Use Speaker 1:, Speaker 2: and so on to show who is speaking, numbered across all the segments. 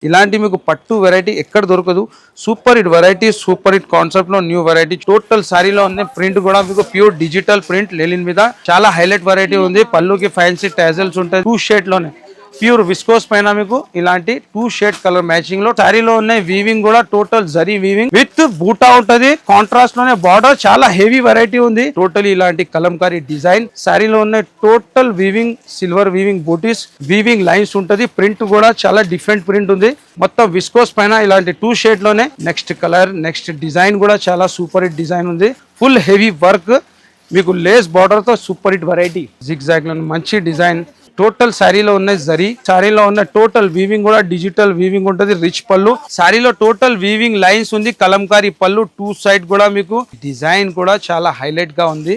Speaker 1: ఇలాంటి మీకు పట్టు వెరైటీ ఎక్కడ దొరకదు. Super hit variety, super hit concept లో న్యూ వెరైటీ. టోటల్ సారీలో ఉన్న ప్రింట్ కూడా మీకు ప్యూర్ డిజిటల్ ప్రింట్ లెనిన్ మీద చాలా హైలైట్ వెరైటీ ఉంది. పళ్ళుకి ఫ్యాన్సీ టాజల్స్ ఉంటాయి. 2 షేడ్ లోనే ప్యూర్ విస్కోస్ పైన మీకు ఇలాంటి 2 షేడ్ కలర్ మ్యాచింగ్ లో సారీలో ఉన్నాయి. వీవింగ్ కూడా టోటల్ జరీ వీవింగ్ విత్ బూటా ఉంటది. కాంట్రాస్ట్ లోనే బార్డర్ చాలా హెవీ వెరైటీ ఉంది. టోటల్ ఇలాంటి కలంకారీ డిజైన్ సారీలో ఉన్నాయి. టోటల్ వీవింగ్ సిల్వర్ వీవింగ్ బూటీస్ వీవింగ్ లైన్స్ ఉంటది. ప్రింట్ కూడా చాలా డిఫరెంట్ ప్రింట్ ఉంది. మొత్తం విస్కోస్ పైన ఇలాంటి 2 షేడ్ లోనే నెక్స్ట్ కలర్ నెక్స్ట్ డిజైన్ కూడా చాలా సూపర్ హిట్ డిజైన్ ఉంది. ఫుల్ హెవీ వర్క్ మీకు లేస్ బార్డర్ తో సూపర్ హిట్ వెరైటీ జిగ్జాగ్ లో మంచి డిజైన్. టోటల్ శారీలో ఉన్న జరీ శారీలో ఉన్న టోటల్ వీవింగ్ కూడా డిజిటల్ వీవింగ్ ఉంటుంది. రిచ్ పళ్ళు శారీలో టోటల్ వీవింగ్ లైన్స్ ఉంది. కలంకారీ పళ్ళు 2 సైడ్ కూడా మీకు డిజైన్ కూడా చాలా హైలైట్ గా ఉంది.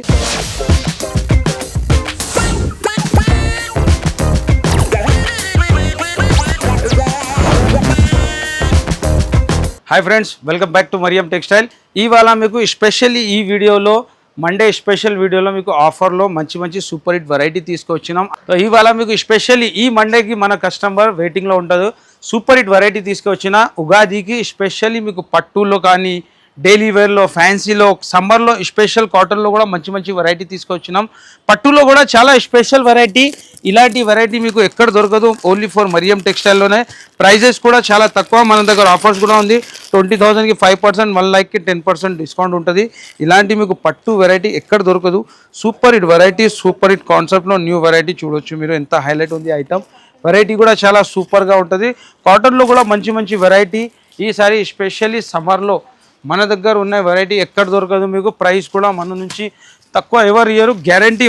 Speaker 1: Hi friends, welcome back to Mariam textile. ఇవాళ మీకు స్పెషల్లీ ఈ వీడియోలో మండే స్పెషల్ వీడియోలో మీకు ఆఫర్లో మంచి సూపర్ హిట్ వెరైటీ తీసుకొచ్చినాం. ఇవాళ మీకు స్పెషల్లీ ఈ మండేకి మన కస్టమర్ వెయిటింగ్లో ఉంటుంది. సూపర్ హిట్ వెరైటీ తీసుకొచ్చిన ఉగాదికి స్పెషల్లీ మీకు పట్టులో కానీ డైలీ వేర్లో ఫ్యాన్సీలో సమ్మర్లో స్పెషల్ కాటన్లో కూడా మంచి వెరైటీ తీసుకొచ్చినాం. పట్టులో కూడా చాలా స్పెషల్ వెరైటీ. ఇలాంటి వెరైటీ మీకు ఎక్కడ దొరకదు. ఓన్లీ ఫర్ మరియం టెక్స్టైల్లోనే. ప్రైజెస్ కూడా చాలా తక్కువ. మన దగ్గర ఆఫర్స్ కూడా ఉంది. 20,000కి 5%, 1 lakh కి 10% డిస్కౌంట్ ఉంటుంది. ఇలాంటి మీకు పట్టు వెరైటీ ఎక్కడ దొరకదు. Super hit variety, super hit కాన్సెప్ట్లో న్యూ వెరైటీ చూడొచ్చు మీరు. ఎంత హైలైట్ ఉంది ఐటమ్. వెరైటీ కూడా చాలా సూపర్గా ఉంటుంది. కాటన్లో కూడా మంచి వెరైటీ. ఈసారి స్పెషల్లీ సమ్మర్లో మన దగ్గర ఉన్న వెరైటీ ఎక్కడ దొరకదు మీకు. ప్రైస్ కూడా మన నుంచి తక్కువ ఎవరు ఇయర్ గ్యారంటీ.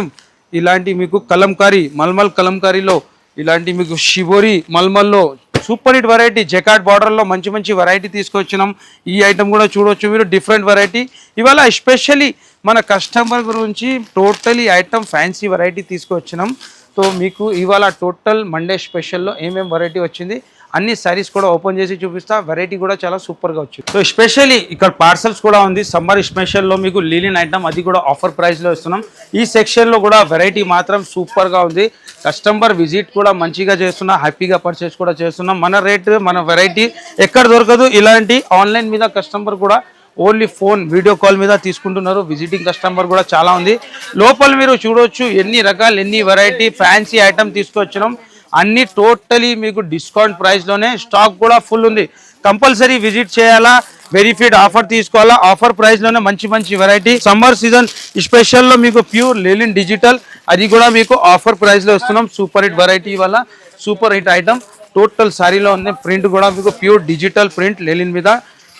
Speaker 1: ఇలాంటి మీకు కలంకారీ మల్మల్ కలంకారీలో ఇలాంటి మీకు షిబోరి మల్మల్లో సూపర్ హిట్ వెరైటీ జకాట్ బార్డర్లో మంచి వెరైటీ తీసుకొచ్చినాం. ఈ ఐటమ్ కూడా చూడవచ్చు మీరు. డిఫరెంట్ వెరైటీ ఇవాళ స్పెషల్లీ మన కస్టమర్ గురించి టోటలీ ఐటమ్ ఫ్యాన్సీ వెరైటీ తీసుకొచ్చినాం. సో మీకు ఇవాళ టోటల్ మండే స్పెషల్లో ఏమేమి వెరైటీ వచ్చింది అన్ని సారీస్ కూడా ఓపెన్ చేసి చూపిస్తా. వెరైటీ కూడా చాలా సూపర్గా వచ్చింది. సో స్పెషల్లీ ఇక్కడ పార్సల్స్ కూడా ఉంది. సమ్మర్ స్పెషల్లో మీకు లీలిన్ ఐటమ్ అది కూడా ఆఫర్ ప్రైస్లో ఇస్తున్నాం. ఈ సెక్షన్లో కూడా వెరైటీ మాత్రం సూపర్గా ఉంది. కస్టమర్ విజిట్ కూడా మంచిగా చేస్తున్నా, హ్యాపీగా పర్చేస్ కూడా చేస్తున్నాం. మన రేట్ మన వెరైటీ ఎక్కడ దొరకదు. ఇలాంటి ఆన్లైన్ మీద కస్టమర్ కూడా ఓన్లీ ఫోన్ వీడియో కాల్ మీద తీసుకుంటున్నారు. విజిటింగ్ కస్టమర్ కూడా చాలా ఉంది. లోపల మీరు చూడవచ్చు ఎన్ని రకాలు ఎన్ని వెరైటీ ఫ్యాన్సీ ఐటమ్ తీసుకొచ్చినాం. అన్ని టోటలీ మీకు డిస్కౌంట్ ప్రైస్లోనే. స్టాక్ కూడా ఫుల్ ఉంది. కంపల్సరీ విజిట్ చేయాలా, వెరిఫైడ్ ఆఫర్ తీసుకోవాలా. ఆఫర్ ప్రైస్లోనే మంచి వెరైటీ. సమ్మర్ సీజన్ స్పెషల్లో మీకు ప్యూర్ లెనిన్ డిజిటల్ అది కూడా మీకు ఆఫర్ ప్రైస్లో ఇస్తున్నాం. సూపర్ హిట్ వెరైటీ వల్ల సూపర్ హిట్ ఐటమ్. టోటల్ సారీలో ఉంది ప్రింట్ కూడా మీకు ప్యూర్ డిజిటల్ ప్రింట్ లెనిన్ మీద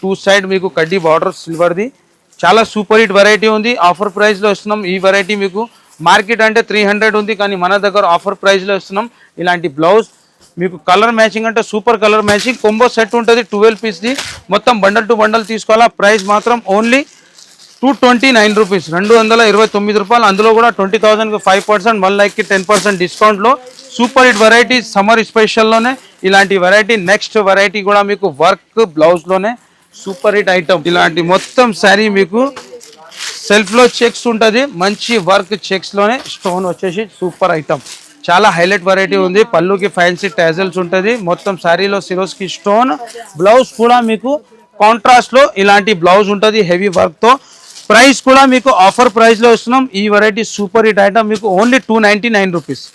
Speaker 1: 2 సైడ్ మీకు కడ్డీ బార్డర్ సిల్వర్ది చాలా సూపర్ హిట్ వెరైటీ ఉంది. ఆఫర్ ప్రైస్లో ఇస్తున్నాం. ఈ వెరైటీ మీకు మార్కెట్ అంటే 300 ఉంది, కానీ మన దగ్గర ఆఫర్ ప్రైస్లో ఇస్తున్నాం. ఇలాంటి బ్లౌజ్ మీకు కలర్ మ్యాచింగ్ అంటే super colour matching combo set ఉంటుంది. 12 పీస్ది మొత్తం బండల్ టు బండల్ తీసుకోవాలా. ప్రైస్ మాత్రం ఓన్లీ 229 రూపీస్, 229 రూపాయలు. అందులో కూడా 20,000కి 5%, 1 lakh కి 10% డిస్కౌంట్లో సూపర్ హిట్ వెరైటీ సమ్మర్ స్పెషల్లోనే ఇలాంటి వెరైటీ. నెక్స్ట్ వెరైటీ కూడా మీకు వర్క్ బ్లౌజ్లోనే సూపర్ హిట్ ఐటమ్. ఇలాంటి మొత్తం శారీ మీకు సెల్ఫ్లో చెక్స్ ఉంటుంది. మంచి వర్క్ చెక్స్లోనే స్టోన్ వచ్చేసి సూపర్ ఐటమ్. చాలా హైలైట్ వెరైటీ ఉంది. పళ్ళుకి ఫ్యాన్సీ టాజల్స్ ఉంటుంది. మొత్తం శారీలో సిరోస్కి స్టోన్. బ్లౌజ్ కూడా మీకు కాంట్రాస్ట్లో ఇలాంటి బ్లౌజ్ ఉంటుంది హెవీ వర్క్తో. ప్రైస్ కూడా మీకు ఆఫర్ ప్రైస్లో ఇస్తున్నాం. ఈ వెరైటీ సూపర్ హిట్ ఐటమ్ మీకు ఓన్లీ 299 రూపీస్.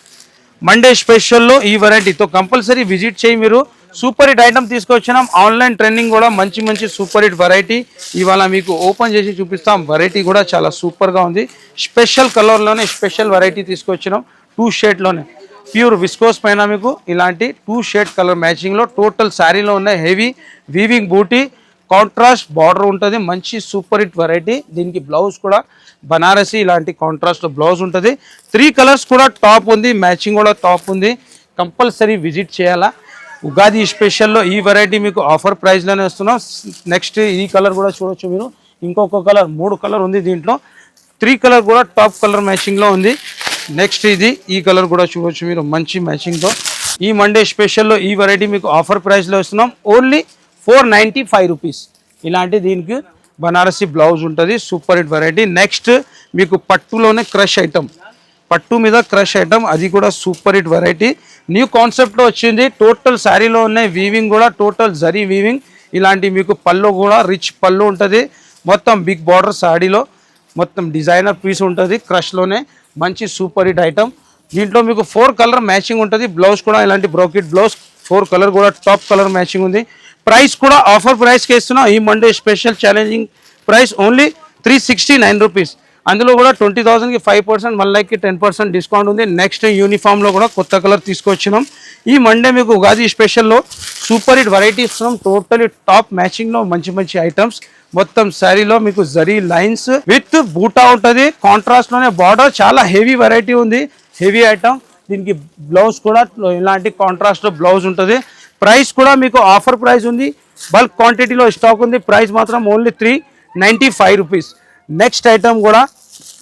Speaker 1: మండే స్పెషల్లో ఈ వెరైటీతో కంపల్సరీ విజిట్ చేయి మీరు. సూపర్ హిట్ ఐటమ్ తీసుకొచ్చినాం. ఆన్లైన్ ట్రెండింగ్ కూడా మంచి సూపర్ హిట్ వెరైటీ ఇవాళ మీకు ఓపెన్ చేసి చూపిస్తాం. వెరైటీ కూడా చాలా సూపర్గా ఉంది. స్పెషల్ కలర్లోనే స్పెషల్ వెరైటీ తీసుకొచ్చినాం. 2 షేడ్లోనే ప్యూర్ విస్కోస్ పైన మీకు ఇలాంటి 2 షేడ్ కలర్ మ్యాచింగ్లో టోటల్ శారీలో ఉన్న హెవీ వీవింగ్ బూటీ కాంట్రాస్ట్ బార్డర్ ఉంటుంది. మంచి సూపర్ హిట్ వెరైటీ. దీనికి బ్లౌజ్ కూడా బనారసి ఇలాంటి కాంట్రాస్ట్లో బ్లౌజ్ ఉంటుంది. 3 కలర్స్ కూడా టాప్ ఉంది, మ్యాచింగ్ కూడా టాప్ ఉంది. కంపల్సరీ విజిట్ చేయాలా. ఉగాది స్పెషల్లో ఈ వెరైటీ మీకు ఆఫర్ ప్రైస్లోనే వస్తున్నాం. నెక్స్ట్ ఈ కలర్ కూడా చూడొచ్చు మీరు. ఇంకొక కలర్ 3 కలర్ ఉంది దీంట్లో. 3 కలర్ కూడా టాప్ కలర్ మ్యాచింగ్లో ఉంది. నెక్స్ట్ ఈ కలర్ కూడా చూడొచ్చు మీరు మంచి మ్యాచింగ్తో. ఈ మండే స్పెషల్లో ఈ వెరైటీ మీకు ఆఫర్ ప్రైస్లో ఇస్తున్నాం. Only 495 rupees. ఇలాంటి దీనికి బనారసి బ్లౌజ్ ఉంటుంది. Super hit variety. నెక్స్ట్ మీకు పట్టులోనే క్రష్ ఐటమ్. పట్టు మీద క్రష్ ఐటమ్, అది కూడా సూపర్ హిట్ వెరైటీ. న్యూ కాన్సెప్ట్లో వచ్చింది. టోటల్ శారీలో ఉన్నాయి వీవింగ్ కూడా, టోటల్ జరీ వీవింగ్. ఇలాంటి మీకు పళ్ళు కూడా రిచ్ పళ్ళు ఉంటుంది. మొత్తం బిగ్ బార్డర్ శారీలో మొత్తం డిజైనర్ పీస్ ఉంటుంది. క్రష్లోనే మంచి సూపర్ హిట్ ఐటమ్. దీంట్లో మీకు 4 కలర్ మ్యాచింగ్ ఉంటుంది. బ్లౌజ్ కూడా ఇలాంటి బ్రోకెట్ బ్లౌజ్, 4 కలర్ కూడా టాప్ కలర్ మ్యాచింగ్ ఉంది. ప్రైస్ కూడా ఆఫర్ ప్రైస్కి ఇస్తున్నాం. ఈ Monday special challenging price only 369 rupees. అందులో కూడా 20,000కి 5%, 1 lakh కి 10% డిస్కౌంట్ ఉంది. నెక్స్ట్ యూనిఫామ్లో కూడా కొత్త కలర్ తీసుకొచ్చినాం. ఈ మండే మీకు ఉగాది స్పెషల్లో సూపర్ హిట్ వెరైటీ ఇస్తున్నాం. టోటలీ టాప్ మ్యాచింగ్లో మంచి మంచి ఐటమ్స్. మొత్తం శారీలో మీకు జరీ లైన్స్ విత్ బూటా ఉంటుంది. కాంట్రాస్ట్లోనే బార్డర్, చాలా హెవీ వెరైటీ ఉంది, హెవీ ఐటమ్. దీనికి బ్లౌజ్ కూడా ఇలాంటి కాంట్రాస్ట్లో బ్లౌజ్ ఉంటుంది. ప్రైస్ కూడా మీకు ఆఫర్ ప్రైస్ ఉంది. బల్క్ క్వాంటిటీలో స్టాక్ ఉంది. ప్రైస్ మాత్రం ఓన్లీ 395 రూపీస్. నెక్స్ట్ ఐటమ్ కూడా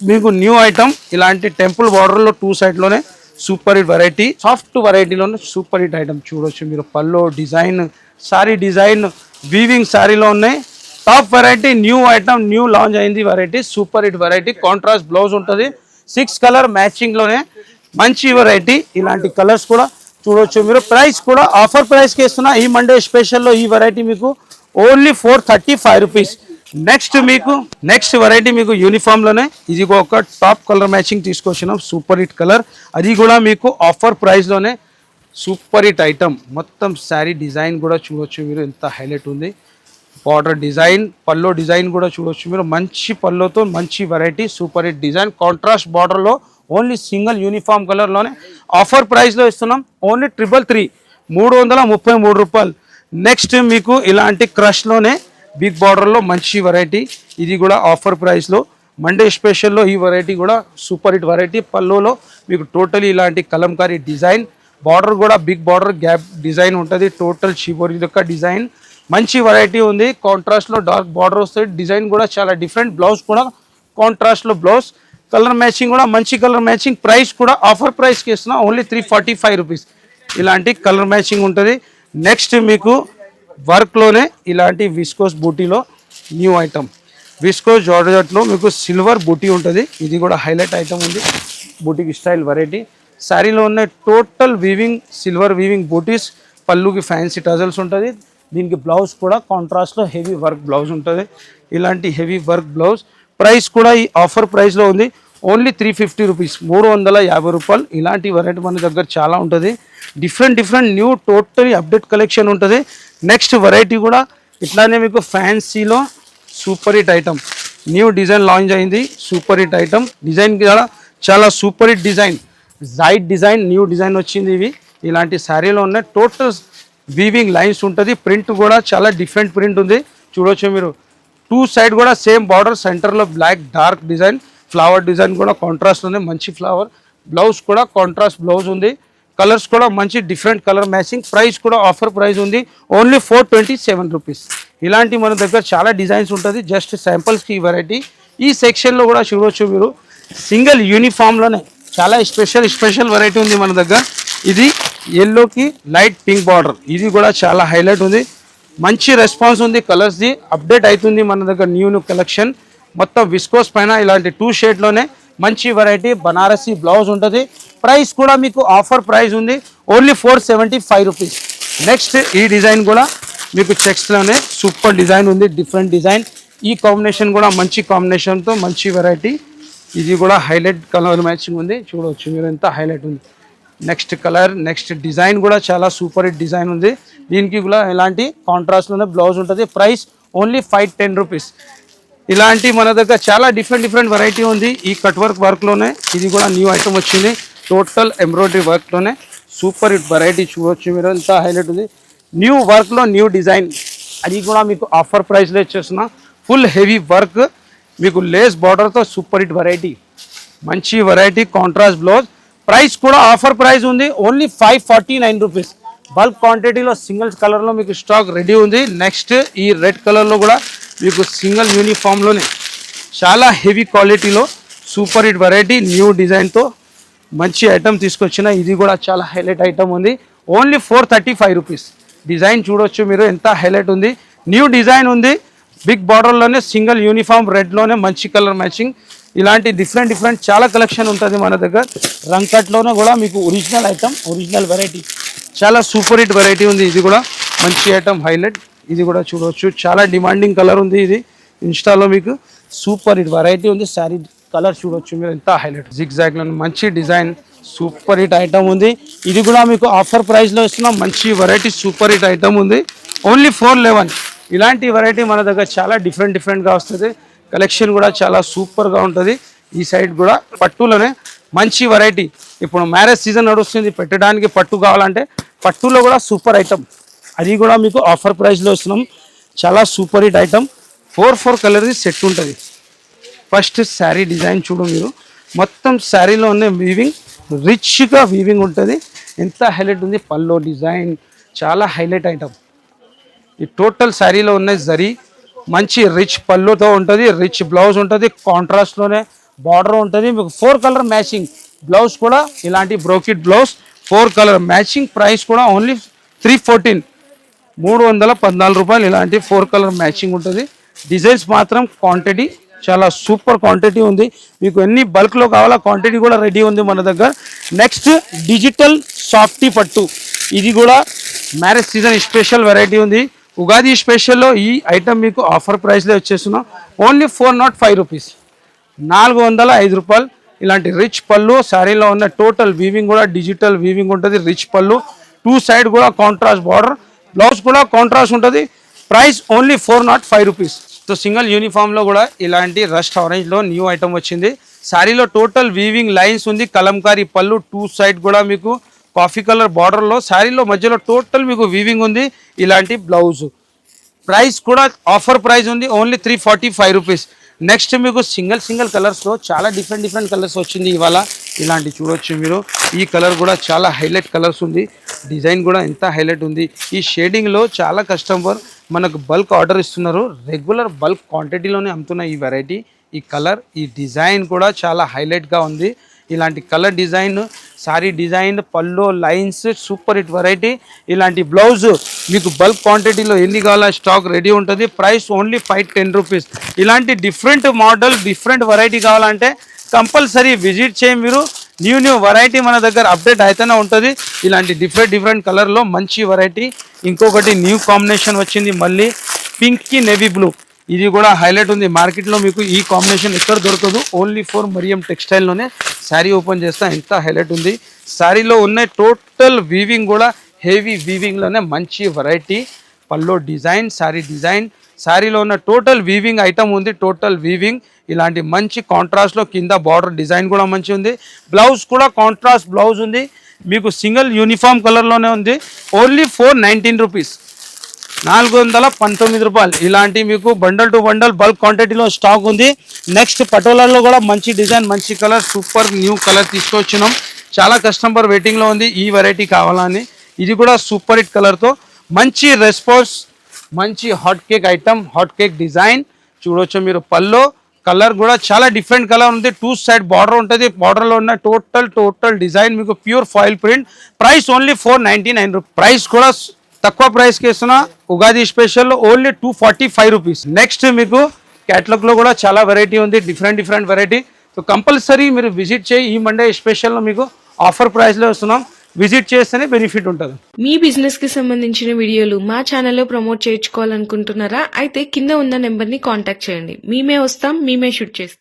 Speaker 1: మీకు న్యూ ఐటమ్, ఇలాంటి టెంపుల్ బార్డర్లో 2 సైడ్లోనే సూపర్ హిట్ వెరైటీ, సాఫ్ట్ వెరైటీలోనే సూపర్ హిట్ ఐటమ్ చూడొచ్చు మీరు. Pallu design, sari design weaving సారీలో ఉన్నాయి. Top variety, new item, new launch అయింది variety, super hit variety. Contrast blouse ఉంటుంది. 6 కలర్ మ్యాచింగ్లోనే మంచి వెరైటీ. ఇలాంటి కలర్స్ కూడా చూడొచ్చు మీరు. ప్రైస్ కూడా ఆఫర్ ప్రైస్కి ఇస్తున్నా. ఈ మండే స్పెషల్లో ఈ వెరైటీ మీకు ఓన్లీ 435 రూపీస్. నెక్స్ట్ వెరైటీ మీకు యూనిఫామ్లోనే, ఇది ఒక టాప్ కలర్ మ్యాచింగ్ తీసుకొచ్చినాం, సూపర్ హిట్ కలర్. అది కూడా మీకు ఆఫర్ ప్రైస్లోనే సూపర్ హిట్ ఐటమ్. మొత్తం శారీ డిజైన్ కూడా చూడొచ్చు మీరు, ఎంత హైలైట్ ఉంది. బార్డర్ డిజైన్, పల్లో డిజైన్ కూడా చూడొచ్చు మీరు. మంచి పల్లోతో మంచి variety, super hit design. Contrast బార్డర్లో ఓన్లీ సింగిల్ యూనిఫామ్ కలర్లోనే ఆఫర్ ప్రైస్లో ఇస్తున్నాం. ఓన్లీ 333 రూపాయలు. నెక్స్ట్ మీకు ఇలాంటి క్రష్లోనే బిగ్ బార్డర్లో మంచి వెరైటీ, ఇది కూడా ఆఫర్ ప్రైస్లో. మండే స్పెషల్లో ఈ వెరైటీ కూడా సూపర్ హిట్ వెరైటీ. పల్లోలో మీకు టోటలీ ఇలాంటి కలంకారీ డిజైన్, బార్డర్ కూడా బిగ్ బార్డర్ గ్యాప్ డిజైన్ ఉంటుంది. టోటల్ షిబోరి యొక్క డిజైన్, మంచి వెరైటీ ఉంది. కాంట్రాస్ట్లో డార్క్ బార్డర్ వస్తుంది. డిజైన్ కూడా చాలా డిఫరెంట్. బ్లౌజ్ కూడా కాంట్రాస్ట్లో బ్లౌజ్, కలర్ మ్యాచింగ్ కూడా మంచి కలర్ మ్యాచింగ్. ప్రైస్ కూడా ఆఫర్ ప్రైస్కి ఇస్తున్నా, ఓన్లీ 345 రూపీస్. ఇలాంటి కలర్ మ్యాచింగ్ ఉంటుంది. నెక్స్ట్ మీకు వర్క్లోనే ఇలాంటి విస్కోస్ బూటీలో న్యూ ఐటమ్, విస్కోస్ జార్జెట్లో మీకు సిల్వర్ బూటీ ఉంటుంది. ఇది కూడా హైలైట్ ఐటమ్ ఉంది, బూటీకి స్టైల్ వెరైటీ. శారీలో ఉన్న టోటల్ వీవింగ్, సిల్వర్ వీవింగ్ బూటీస్. పళ్ళుకి ఫ్యాన్సీ టజల్స్ ఉంటుంది. దీనికి బ్లౌజ్ కూడా కాంట్రాస్ట్లో హెవీ వర్క్ బ్లౌజ్ ఉంటుంది. ఇలాంటి హెవీ వర్క్ బ్లౌజ్. ప్రైస్ కూడా ఈ ఆఫర్ ప్రైస్లో ఉంది, ఓన్లీ 350 రూపీస్, 350 రూపాయలు. ఇలాంటి వెరైటీ మన దగ్గర చాలా ఉంటుంది. Different new totally update collection ఉంటుంది. నెక్స్ట్ వెరైటీ కూడా ఇట్లానే మీకు ఫ్యాన్సీలో super hit item, new design launch అయింది, సూపర్ హిట్ ఐటమ్. డిజైన్ కూడా చాలా సూపర్ హిట్ డిజైన్, జైడ్ డిజైన్, న్యూ డిజైన్ వచ్చింది. ఇవి ఇలాంటి శారీలో ఉన్న టోటల్ వీవింగ్ లైన్స్ ఉంటుంది. ప్రింట్ కూడా చాలా డిఫరెంట్ ప్రింట్ ఉంది, చూడవచ్చు మీరు. 2 సైడ్ కూడా సేమ్ బార్డర్, సెంటర్లో black dark design, flower design కూడా కాంట్రాస్ట్ ఉంది, మంచి ఫ్లవర్. బ్లౌజ్ కూడా కాంట్రాస్ట్ బ్లౌజ్ ఉంది. కలర్స్ కూడా మంచి డిఫరెంట్ కలర్ మ్యాచింగ్. ప్రైస్ కూడా ఆఫర్ ప్రైస్ ఉంది, ఓన్లీ 427 రూపీస్. ఇలాంటి మన దగ్గర చాలా డిజైన్స్ ఉంటుంది. జస్ట్ శాంపుల్స్కి ఈ వెరైటీ. ఈ సెక్షన్లో కూడా చూడవచ్చు మీరు, సింగిల్ యూనిఫామ్లోనే చాలా స్పెషల్ వెరైటీ ఉంది మన దగ్గర. ఇది ఎల్లోకి లైట్ పింక్ బార్డర్, ఇది కూడా చాలా హైలైట్ ఉంది. మంచి రెస్పాన్స్ ఉంది, కలర్స్ది అప్డేట్ అవుతుంది మన దగ్గర న్యూ కలెక్షన్. మొత్తం విస్కోస్ పైన ఇలాంటి 2 షేడ్లోనే మంచి వెరైటీ. బనారసీ బ్లౌజ్ ఉంటుంది. ప్రైస్ కూడా మీకు ఆఫర్ ప్రైస్ ఉంది, ఓన్లీ 475 రూపీస్. నెక్స్ట్ ఈ డిజైన్ కూడా మీకు చెక్స్లోనే సూపర్ డిజైన్ ఉంది, డిఫరెంట్ డిజైన్. ఈ కాంబినేషన్ కూడా మంచి కాంబినేషన్తో మంచి వెరైటీ. ఇది కూడా హైలైట్ కలర్ మ్యాచింగ్ ఉంది, చూడవచ్చు మీరు ఎంత హైలైట్ ఉంది. నెక్స్ట్ కలర్, నెక్స్ట్ డిజైన్ కూడా చాలా సూపర్ హిట్ డిజైన్ ఉంది. దీనికి కూడా ఇలాంటి కాంట్రాస్ట్లోనే బ్లౌజ్ ఉంటుంది. Price only 510 rupees. ఇలాంటి మన దగ్గర చాలా డిఫరెంట్ వెరైటీ ఉంది. ఈ కట్ వర్క్లోనే ఇది కూడా న్యూ ఐటమ్ వచ్చింది. టోటల్ ఎంబ్రాయిడరీ వర్క్లోనే సూపర్ హిట్ వెరైటీ, చూడవచ్చు మీరు ఎంత హైలైట్ ఉంది. న్యూ వర్క్లో న్యూ డిజైన్, అది కూడా మీకు ఆఫర్ ప్రైస్లో ఇచ్చేస్తున్నా. ఫుల్ హెవీ వర్క్, మీకు లేస్ బార్డర్తో సూపర్ హిట్ వెరైటీ, మంచి వెరైటీ. Contrast blouse. ప్రైస్ కూడా ఆఫర్ ప్రైస్ ఉంది, ఓన్లీ 549 రూపీస్. బల్క్ క్వాంటిటీలో సింగిల్ కలర్లో మీకు స్టాక్ రెడీ ఉంది. నెక్స్ట్ ఈ రెడ్ కలర్లో కూడా మీకు సింగిల్ యూనిఫామ్లోనే చాలా హెవీ క్వాలిటీలో సూపర్ హిట్ వెరైటీ, న్యూ డిజైన్తో మంచి ఐటమ్ తీసుకొచ్చిన. ఇది కూడా చాలా హైలైట్ ఐటమ్ ఉంది, ఓన్లీ 435 రూపీస్. డిజైన్ చూడొచ్చు మీరు ఎంత హైలైట్ ఉంది, న్యూ డిజైన్ ఉంది. బిగ్ బార్డర్లోనే సింగిల్ యూనిఫామ్ రెడ్లోనే మంచి కలర్ మ్యాచింగ్. ఇలాంటి డిఫరెంట్ చాలా కలెక్షన్ ఉంటుంది మన దగ్గర. రంకట్లోనే కూడా మీకు ఒరిజినల్ ఐటమ్, ఒరిజినల్ వెరైటీ, చాలా సూపర్ హిట్ వెరైటీ ఉంది. ఇది కూడా మంచి ఐటమ్, హైలైట్. ఇది కూడా చూడవచ్చు, చాలా డిమాండింగ్ కలర్ ఉంది. ఇది ఇన్స్టాలో మీకు సూపర్ హిట్ వెరైటీ ఉంది. శారీ కలర్ చూడవచ్చు మీరు, ఎంత హైలైట్. జిగ్జాగ్లో మంచి డిజైన్, సూపర్ హిట్ ఐటమ్ ఉంది. ఇది కూడా మీకు ఆఫర్ ప్రైస్లో ఇస్తున్నాం. మంచి వెరైటీ, సూపర్ హిట్ ఐటమ్ ఉంది. ఓన్లీ 411. ఇలాంటి వెరైటీ మన దగ్గర చాలా డిఫరెంట్గా వస్తుంది. కలెక్షన్ కూడా చాలా సూపర్గా ఉంటుంది. ఈ సైడ్ కూడా పట్టులోనే మంచి వెరైటీ. ఇప్పుడు మ్యారేజ్ సీజన్ నడుస్తుంది, పెట్టడానికి పట్టు కావాలంటే పట్టులో కూడా సూపర్ ఐటమ్. అది కూడా మీకు ఆఫర్ ప్రైస్లో ఇస్తున్నాం. చాలా సూపర్ హిట్ ఐటమ్. 4 కలర్ది సెట్ ఉంటుంది. ఫస్ట్ శారీ డిజైన్ చూడు మీరు, మొత్తం శారీలో ఉన్న వీవింగ్, రిచ్గా వీవింగ్ ఉంటుంది. ఎంత హైలైట్ ఉంది. పల్లో డిజైన్ చాలా హైలైట్ ఐటమ్. ఈ టోటల్ శారీలో ఉన్న జరీ మంచి రిచ్ పళ్ళుతో ఉంటుంది, రిచ్ బ్లౌజ్ ఉంటుంది, కాంట్రాస్ట్లోనే బార్డర్ ఉంటుంది. మీకు 4 కలర్ మ్యాచింగ్ బ్లౌజ్ కూడా, ఇలాంటి brocade blouse 4 colour matching. Price కూడా ఓన్లీ 314, 314 రూపాయలు. ఇలాంటి 4 కలర్ మ్యాచింగ్ ఉంటుంది. డిజైన్స్ మాత్రం క్వాంటిటీ చాలా సూపర్ క్వాంటిటీ ఉంది. మీకు ఎన్ని బల్క్లో కావాలా క్వాంటిటీ కూడా రెడీ ఉంది మన దగ్గర. నెక్స్ట్ డిజిటల్ సాఫ్టీ పట్టు, ఇది కూడా మ్యారేజ్ సీజన్ స్పెషల్ వెరైటీ ఉంది. ఉగాది స్పెషల్లో ఈ ఐటమ్ మీకు ఆఫర్ ప్రైస్లో వచ్చేస్తున్నాం. ఓన్లీ 405 రూపీస్, 405 రూపాయలు. ఇలాంటి రిచ్ పళ్ళు, శారీలో ఉన్న టోటల్ వీవింగ్ కూడా డిజిటల్ వీవింగ్ ఉంటుంది. రిచ్ పళ్ళు, 2 సైడ్ కూడా కాంట్రాస్ట్ బార్డర్, బ్లౌజ్ కూడా కాంట్రాస్ట్ ఉంటుంది. Price only 405 rupees. So single యూనిఫామ్లో కూడా ఇలాంటి రస్ట్ ఆరెంజ్లో న్యూ ఐటమ్ వచ్చింది. శారీలో టోటల్ వీవింగ్ లైన్స్ ఉంది. కలంకారీ పళ్ళు, 2 సైడ్ కూడా మీకు కాఫీ కలర్ బార్డర్లో, శారీలో మధ్యలో టోటల్ మీకు వీవింగ్ ఉంది. ఇలాంటి బ్లౌజ్ ప్రైస్ కూడా ఆఫర్ ప్రైస్ ఉంది. Only 345 rupees. నెక్స్ట్ మీకు సింగిల్ కలర్స్లో చాలా డిఫరెంట్ కలర్స్ వచ్చింది ఇవాళ. ఇలాంటి చూడొచ్చు మీరు. ఈ కలర్ కూడా చాలా హైలైట్ కలర్స్ ఉంది. డిజైన్ కూడా ఎంత హైలైట్ ఉంది. ఈ షేడింగ్లో చాలా కస్టమర్ మనకు బల్క్ ఆర్డర్ ఇస్తున్నారు. రెగ్యులర్ బల్క్ క్వాంటిటీలోనే అమ్ముతున్న ఈ వెరైటీ. ఈ కలర్, ఈ డిజైన్ కూడా చాలా హైలైట్గా ఉంది. ఇలాంటి కలర్ డిజైన్, సారీ డిజైన్, పల్లో లైన్స్, సూపర్ హిట్ వెరైటీ. ఇలాంటి బ్లౌజ్ మీకు బల్క్ క్వాంటిటీలో ఎన్ని కావాలా స్టాక్ రెడీ ఉంటుంది. Price only 510 rupees. ఇలాంటి డిఫరెంట్ మోడల్, డిఫరెంట్ వెరైటీ కావాలంటే కంపల్సరీ విజిట్ చేయి మీరు. న్యూ వెరైటీ మన దగ్గర అప్డేట్ అయితేనే ఉంటుంది. ఇలాంటి డిఫరెంట్ కలర్లో మంచి వెరైటీ. ఇంకొకటి న్యూ కాంబినేషన్ వచ్చింది మళ్ళీ, పింక్కి నేవీ బ్లూ. ఇది కూడా హైలైట్ ఉంది. మార్కెట్లో మీకు ఈ కాంబినేషన్ ఎక్కడ దొరకదు. ఓన్లీ ఫర్ మరియం టెక్స్టైల్లోనే. శారీ ఓపెన్ చేస్తా, ఎంత హైలైట్ ఉంది. శారీలో ఉన్న టోటల్ వీవింగ్ కూడా హెవీ వీవింగ్లోనే మంచి variety. Pallu design, sari design, శారీలో ఉన్న టోటల్ వీవింగ్ ఐటమ్ ఉంది. టోటల్ వీవింగ్ ఇలాంటి మంచి కాంట్రాస్ట్లో కింద బార్డర్ డిజైన్ కూడా మంచి ఉంది. బ్లౌజ్ కూడా కాంట్రాస్ట్ బ్లౌజ్ ఉంది. మీకు సింగిల్ యూనిఫామ్ కలర్లోనే ఉంది. ఓన్లీ 419 రూపీస్, 419 రూపాయలు. ఇలాంటి మీకు బండల్ టు బండల్ బల్క్ క్వాంటిటీలో స్టాక్ ఉంది. నెక్స్ట్ పటోలాలో కూడా మంచి డిజైన్, మంచి కలర్, సూపర్ న్యూ కలర్ తీసుకొచ్చినాం. చాలా కస్టమర్ వెయిటింగ్లో ఉంది ఈ వెరైటీ కావాలని. ఇది కూడా సూపర్ హిట్ కలర్తో మంచి రెస్పాన్స్, మంచి hot cake item, hot cake design చూడవచ్చు మీరు. పల్లో కలర్ కూడా చాలా డిఫరెంట్ కలర్ ఉంది. 2 సైడ్ బార్డర్ ఉంటుంది. బార్డర్లో ఉన్న టోటల్ డిజైన్ మీకు pure foil print. Price only 499 rupees. Price కూడా తక్కువ ప్రైస్కి ఇస్తున్నా. ఉగాది స్పెషల్లో ఓన్లీ 245 రూపీస్. నెక్స్ట్ మీకు క్యాటలాగ్లో కూడా చాలా వెరైటీ ఉంది, డిఫరెంట్ వెరైటీ. సో కంపల్సరీ మీరు విజిట్ చేయి. ఈ మండే స్పెషల్లో మీకు ఆఫర్ ప్రైస్లో ఇస్తున్నాం. విజిట్ చేస్తేనే బెనిఫిట్ ఉంటుంది.
Speaker 2: మీ బిజినెస్ కి సంబంధించిన వీడియోలు మా ఛానల్లో ప్రమోట్ చేయించుకోవాలనుకుంటున్నారా? అయితే కింద ఉన్న నెంబర్ ని కాంటాక్ట్ చేయండి. మేమే వస్తాం, మేమే షూట్ చేస్తాం.